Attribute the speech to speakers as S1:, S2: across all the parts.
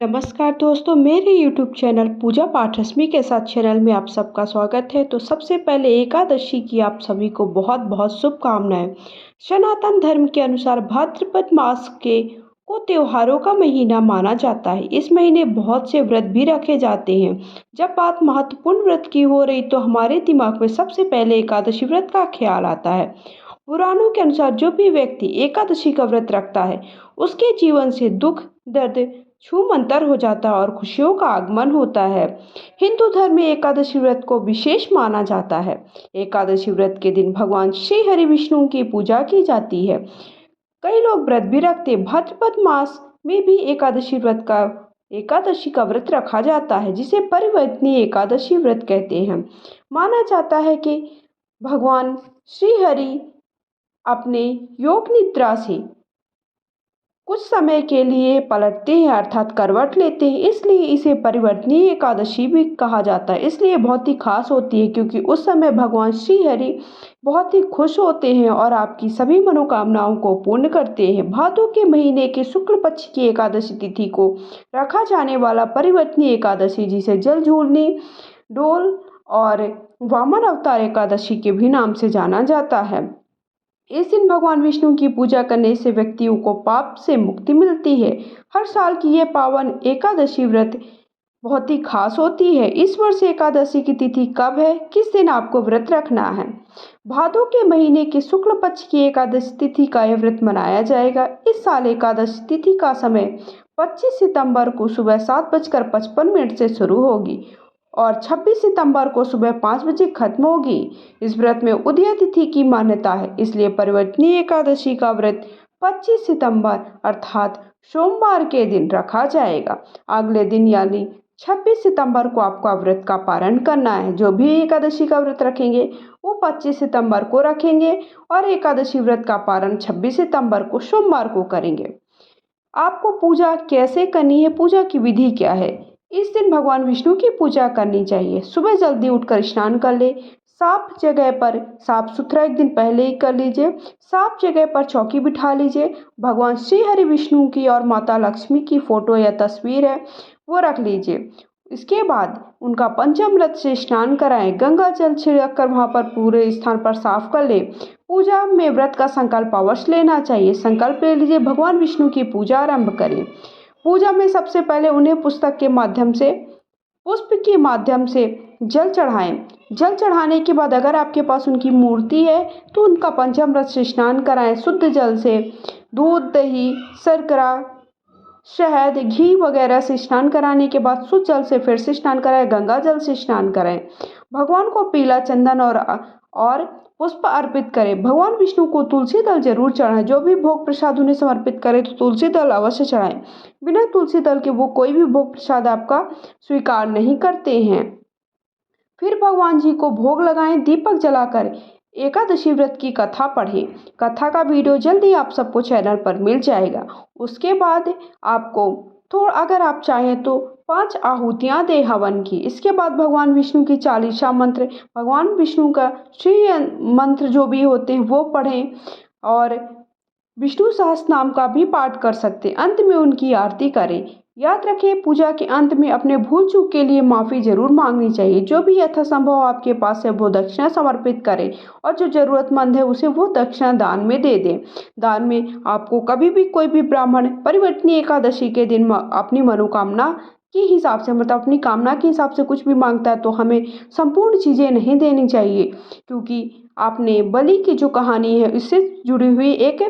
S1: नमस्कार दोस्तों, मेरे YouTube चैनल पूजा पाठ रश्मि के साथ चैनल में आप सबका स्वागत है। तो सबसे पहले एकादशी की आप सभी को बहुत बहुत शुभकामनाएं। सनातन धर्म के अनुसार भाद्रपद मास के को त्योहारों का महीना माना जाता है। इस महीने बहुत से व्रत भी रखे जाते हैं। जब बात महत्वपूर्ण व्रत की हो रही तो हमारे दिमाग में सबसे पहले एकादशी व्रत का ख्याल आता है। पुराणों के अनुसार जो भी व्यक्ति एकादशी का व्रत रखता है उसके जीवन से दुख दर्द छूमंतर हो जाता है और खुशियों का आगमन होता है। हिंदू धर्म में एकादशी व्रत को विशेष माना जाता है। एकादशी व्रत के दिन भगवान श्री हरि विष्णु की पूजा की जाती है। कई लोग व्रत भी रखते हैं। भाद्रपद मास में भी एकादशी का व्रत रखा जाता है जिसे परिवर्तनीय एकादशी व्रत कहते हैं। माना जाता है कि भगवान श्री हरि अपने योग निद्रा से कुछ समय के लिए पलटते हैं अर्थात करवट लेते हैं, इसलिए इसे परिवर्तनीय एकादशी भी कहा जाता है। इसलिए बहुत ही खास होती है क्योंकि उस समय भगवान श्री हरि बहुत ही खुश होते हैं और आपकी सभी मनोकामनाओं को पूर्ण करते हैं। भादों के महीने के शुक्ल पक्ष की एकादशी तिथि को रखा जाने वाला परिवर्तनीय एकादशी, जिसे जल झूलनी, डोल और वामन अवतार एकादशी के भी नाम से जाना जाता है। इस दिन भगवान विष्णु की पूजा करने से व्यक्तियों को पाप से मुक्ति मिलती है। हर साल की यह पावन एकादशी व्रत बहुत ही खास होती है। इस वर्ष एकादशी की तिथि कब है, किस दिन आपको व्रत रखना है? भादों के महीने के शुक्ल पक्ष की एकादशी तिथि का यह व्रत मनाया जाएगा। इस साल एकादशी तिथि का समय 25 सितंबर को सुबह 7:55 से शुरू होगी और 26 सितंबर को सुबह 5 बजे खत्म होगी। इस व्रत में उदय तिथि की मान्यता है, इसलिए परिवर्तनीय एकादशी का व्रत 25 सितंबर अर्थात सोमवार के दिन रखा जाएगा। अगले दिन यानी 26 सितंबर को आपका व्रत का पारण करना है। जो भी एकादशी का व्रत रखेंगे वो 25 सितंबर को रखेंगे और एकादशी व्रत का पारण 26 सितंबर को सोमवार को करेंगे। आपको पूजा कैसे करनी है, पूजा की विधि क्या है? इस दिन भगवान विष्णु की पूजा करनी चाहिए। सुबह जल्दी उठकर स्नान कर ले। साफ जगह पर, साफ सुथरा एक दिन पहले ही कर लीजिए। साफ जगह पर चौकी बिठा लीजिए। भगवान श्री हरि विष्णु की और माता लक्ष्मी की फोटो या तस्वीर है वो रख लीजिए। इसके बाद उनका पंचामृत से स्नान कराएं। गंगा जल छिड़क कर वहाँ पर पूरे स्थान पर साफ कर ले। पूजा में व्रत का संकल्प अवश्य लेना चाहिए। संकल्प ले लीजिए, भगवान विष्णु की पूजा आरंभ करें। पूजा में सबसे पहले उन्हें पुष्प के माध्यम से जल चढ़ाएं। जल चढ़ाने के बाद अगर आपके पास उनकी मूर्ति है तो उनका पंचामृत से स्नान कराएं। शुद्ध जल से दूध, दही, शर्करा, शहद, घी वगैरह से स्नान कराने के बाद शुद्ध जल से फिर से स्नान कराएं। गंगा जल से स्नान कराएं। भगवान को पीला चंदन और पुष्प अर्पित करें। भगवान विष्णु को तुलसी दल जरूर चढ़ाएं। जो भी भोग प्रसाद उन्हें समर्पित करें तो तुलसी दल अवश्य चढ़ाएं। बिना तुलसी दल के वो कोई भी भोग प्रसाद आपका स्वीकार नहीं करते हैं। फिर भगवान जी को भोग लगाएं। दीपक जलाकर एकादशी व्रत की कथा पढ़ें। कथा का वीडियो जल्दी आप सबको चैनल पर मिल जाएगा। उसके बाद आपको अगर आप चाहें तो 5 आहुतियाँ दें हवन की। इसके बाद भगवान विष्णु की चालीसा मंत्र, भगवान विष्णु का श्री मंत्र जो भी होते हैं वो पढ़ें और विष्णु सहस्त्र नाम का भी पाठ कर सकते हैं। अंत में उनकी आरती करें। याद रखें, पूजा के अंत में अपने भूल चूक के लिए माफ़ी जरूर मांगनी चाहिए। जो भी यथासंभव आपके पास है वो दक्षिणा समर्पित करें और जो जरूरतमंद है उसे वो दक्षिणा दान में दे दें। दान में आपको कभी भी कोई भी ब्राह्मण परिवर्तनीय एकादशी के दिन अपनी मनोकामना के हिसाब से, मतलब अपनी कामना के हिसाब से कुछ भी मांगता है तो हमें संपूर्ण चीज़ें नहीं देनी चाहिए, क्योंकि आपने बलि की जो कहानी है इससे जुड़ी हुई एक,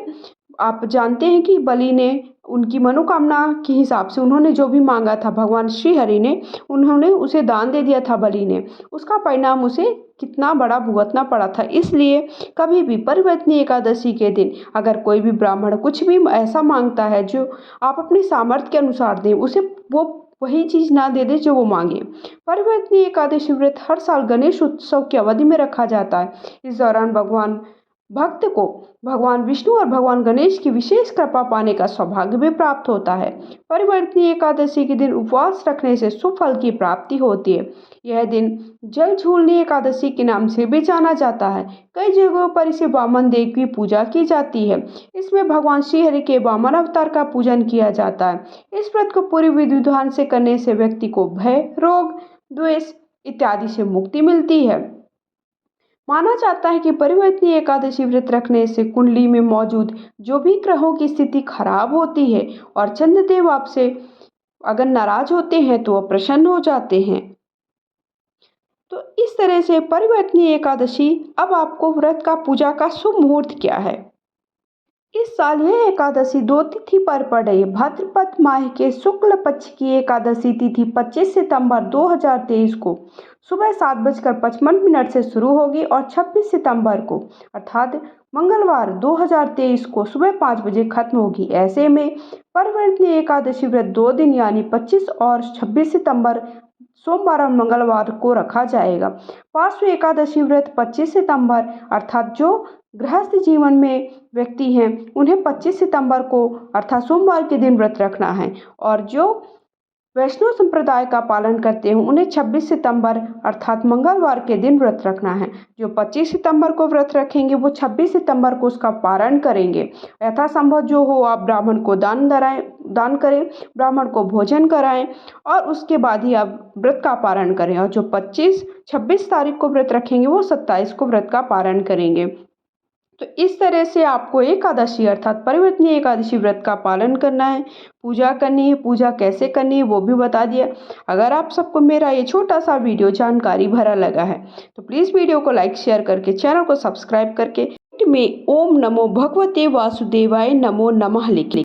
S1: आप जानते हैं कि बलि ने उनकी मनोकामना के हिसाब से उन्होंने जो भी मांगा था भगवान श्री हरि ने, उन्होंने उसे दान दे दिया था बलि ने। उसका परिणाम उसे कितना बड़ा भुगतना पड़ा था। इसलिए कभी भी परिवर्तनीय एकादशी के दिन अगर कोई भी ब्राह्मण कुछ भी ऐसा मांगता है जो आप अपने सामर्थ्य के अनुसार दें, उसे वो वही चीज़ ना दे दे जो वो मांगे। परिवर्तनीय एकादशी व्रत हर साल गणेश उत्सव की अवधि में रखा जाता है। इस दौरान भगवान भक्त को भगवान विष्णु और भगवान गणेश की विशेष कृपा पाने का सौभाग्य भी प्राप्त होता है। परिवर्तनीय एकादशी के दिन उपवास रखने से शुभ फल की प्राप्ति होती है। यह दिन जल झूलनी एकादशी के नाम से भी जाना जाता है। कई जगहों पर इसे वामन देव की पूजा की जाती है। इसमें भगवान श्रीहरि के वामन अवतार का पूजन किया जाता है। इस व्रत को पूरी विधि विधान से करने से व्यक्ति को भय, रोग, द्वेष इत्यादि से मुक्ति मिलती है। माना जाता है कि परिवर्तनीय एकादशी व्रत रखने से कुंडली में मौजूद जो भी ग्रहों की स्थिति खराब होती है और चंद्रदेव आपसे अगर नाराज होते हैं तो वह प्रसन्न हो जाते हैं। तो इस तरह से परिवर्तनीय एकादशी। अब आपको व्रत का पूजा का शुभ मुहूर्त क्या है। इस साल यह एकादशी 2 तिथि पर पड़ रही है। भाद्रपद माह के शुक्ल पक्ष की एकादशी तिथि 25 सितंबर 2023 को सुबह 7:55 से शुरू होगी और 26 सितंबर को अर्थात मंगलवार 2023 को सुबह 5 बजे खत्म होगी। ऐसे में परिवर्तनीय एकादशी व्रत 2 दिन यानी 25 और 26 सितंबर सोमवार और मंगलवार को रखा जाएगा। पार्श्व एकादशी व्रत 25 सितंबर अर्थात जो गृहस्थ जीवन में व्यक्ति हैं उन्हें 25 सितंबर को अर्थात सोमवार के दिन व्रत रखना है और जो वैष्णव संप्रदाय का पालन करते हैं उन्हें 26 सितंबर अर्थात मंगलवार के दिन व्रत रखना है। जो 25 सितंबर को व्रत रखेंगे वो 26 सितंबर को उसका पारण करेंगे। यथासंभव जो हो आप ब्राह्मण को दान करें, ब्राह्मण को भोजन कराएं और उसके बाद ही आप व्रत का पारण करें। और जो 26 तारीख को व्रत रखेंगे वो 27 को व्रत का पारण करेंगे। तो इस तरह से आपको एकादशी अर्थात परिवर्तनीय एकादशी व्रत का पालन करना है, पूजा करनी है। पूजा कैसे करनी है वो भी बता दिया। अगर आप सबको मेरा ये छोटा सा वीडियो जानकारी भरा लगा है तो प्लीज़ वीडियो को लाइक शेयर करके चैनल को सब्सक्राइब करके में ओम नमो भगवते वासुदेवाय नमो नमः लिख